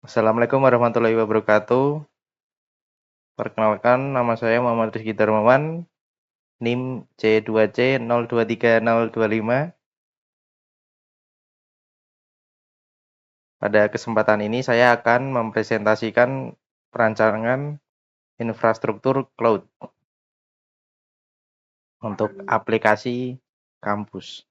Assalamualaikum warahmatullahi wabarakatuh. Perkenalkan, nama saya Muhammad Rizky Darmawan, NIM C2C023025. Pada kesempatan ini saya akan mempresentasikan perancangan infrastruktur cloud untuk aplikasi kampus.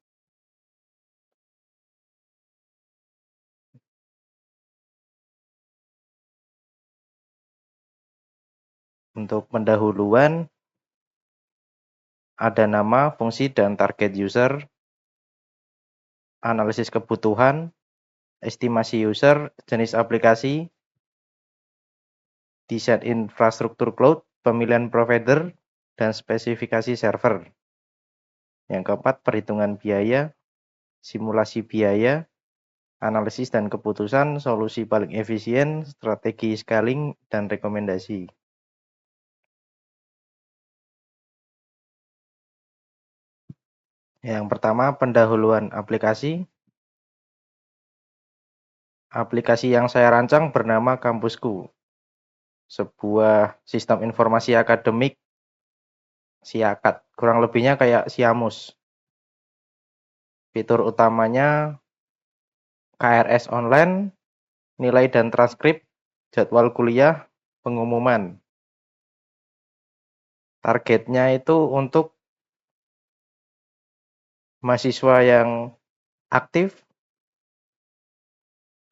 Untuk pendahuluan, ada nama, fungsi, dan target user, analisis kebutuhan, estimasi user, jenis aplikasi, desain infrastruktur cloud, pemilihan provider, dan spesifikasi server. Yang keempat, perhitungan biaya, simulasi biaya, analisis dan keputusan, solusi paling efisien, strategi scaling, dan rekomendasi. Yang pertama, pendahuluan aplikasi. Aplikasi yang saya rancang bernama Kampusku, sebuah sistem informasi akademik SIAKAD, kurang lebihnya kayak Siamus. Fitur utamanya KRS online, nilai dan transkrip, jadwal kuliah, pengumuman. Targetnya itu untuk mahasiswa yang aktif,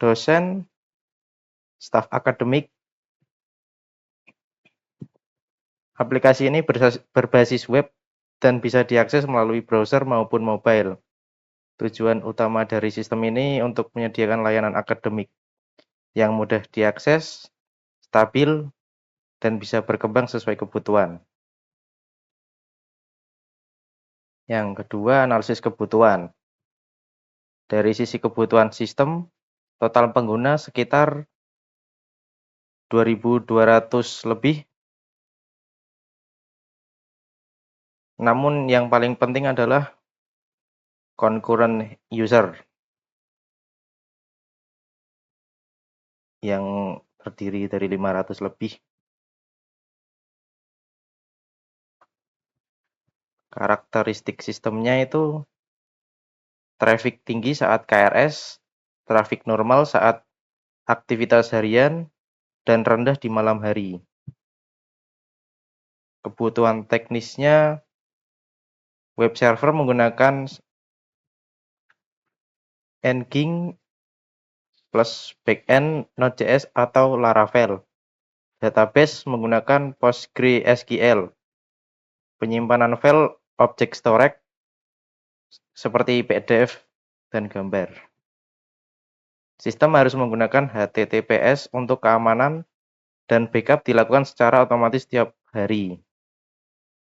dosen, staf akademik. Aplikasi ini berbasis web dan bisa diakses melalui browser maupun mobile. Tujuan utama dari sistem ini untuk menyediakan layanan akademik yang mudah diakses, stabil, dan bisa berkembang sesuai kebutuhan. Yang kedua, analisis kebutuhan. Dari sisi kebutuhan sistem, total pengguna sekitar 2.200 lebih. Namun yang paling penting adalah concurrent user yang terdiri dari 500 lebih. Karakteristik sistemnya itu traffic tinggi saat KRS, traffic normal saat aktivitas harian, dan rendah di malam hari. Kebutuhan teknisnya, web server menggunakan Nginx plus backend Node.js atau Laravel. Database menggunakan PostgreSQL. Penyimpanan file object storage seperti PDF dan gambar. Sistem harus menggunakan HTTPS untuk keamanan dan backup dilakukan secara otomatis setiap hari.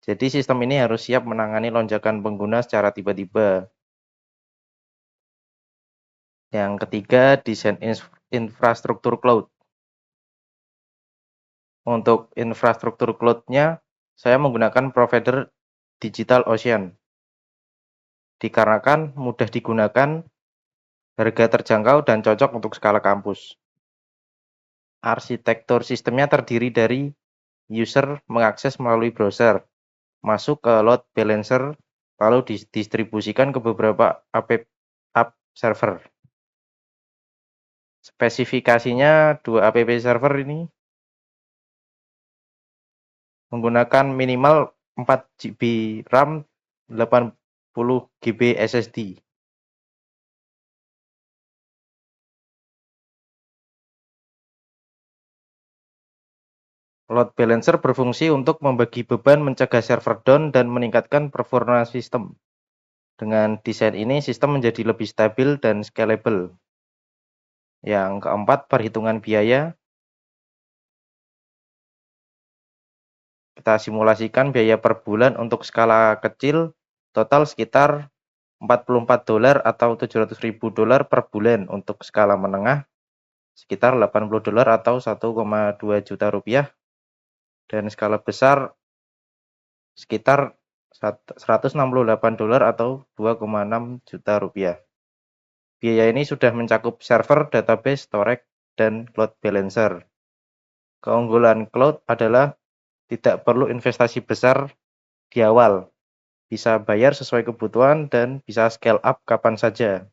Jadi sistem ini harus siap menangani lonjakan pengguna secara tiba-tiba. Yang ketiga, desain infrastruktur cloud. Untuk infrastruktur cloud-nya, saya menggunakan provider DigitalOcean. Dikarenakan mudah digunakan, harga terjangkau, dan cocok untuk skala kampus. Arsitektur sistemnya terdiri dari user mengakses melalui browser, masuk ke load balancer, lalu didistribusikan ke beberapa app server. Spesifikasinya 2 app server ini menggunakan minimal 4 GB RAM, 80 GB SSD. Load balancer berfungsi untuk membagi beban, mencegah server down, dan meningkatkan performa sistem. Dengan desain ini, sistem menjadi lebih stabil dan scalable. Yang keempat, perhitungan biaya. Kita simulasikan biaya per bulan untuk skala kecil, total sekitar $44 atau $700.000 per bulan. Untuk skala menengah, sekitar $80 atau 1,2 juta rupiah. Dan skala besar, sekitar $168 atau 2,6 juta rupiah. Biaya ini sudah mencakup server, database, storage, dan load balancer. Keunggulan cloud adalah tidak perlu investasi besar di awal, bisa bayar sesuai kebutuhan dan bisa scale up kapan saja.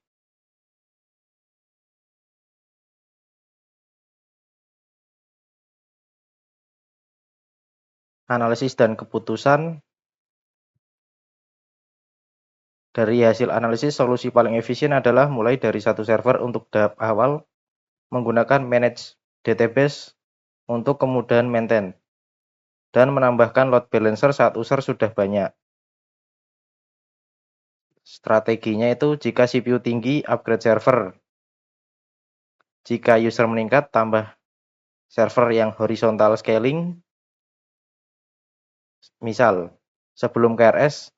Analisis dan keputusan. Dari hasil analisis, solusi paling efisien adalah mulai dari satu server untuk tahap awal, menggunakan manage database untuk kemudahan maintain, dan menambahkan load balancer saat user sudah banyak. Strateginya itu jika CPU tinggi, upgrade server. Jika user meningkat, tambah server yang horizontal scaling. Misal, sebelum KRS,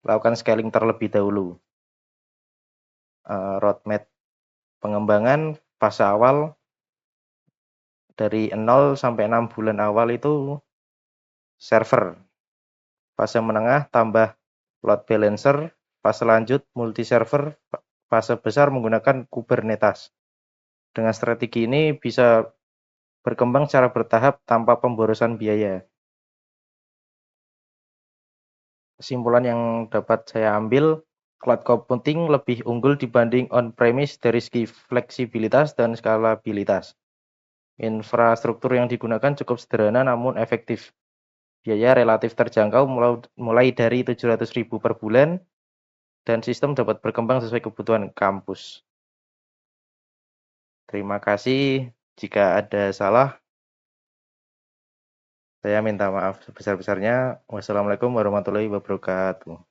lakukan scaling terlebih dahulu. Roadmap pengembangan fase awal dari 0 sampai 6 bulan awal itu server. Fase menengah tambah load balancer, fase lanjut multi server, fase besar menggunakan Kubernetes. Dengan strategi ini bisa berkembang secara bertahap tanpa pemborosan biaya. Kesimpulan yang dapat saya ambil, cloud computing lebih unggul dibanding on-premise dari segi fleksibilitas dan skalabilitas. Infrastruktur yang digunakan cukup sederhana namun efektif. Biaya relatif terjangkau mulai dari 700.000 per bulan dan sistem dapat berkembang sesuai kebutuhan kampus. Terima kasih. Jika ada salah, saya minta maaf sebesar-besarnya. Wassalamualaikum warahmatullahi wabarakatuh.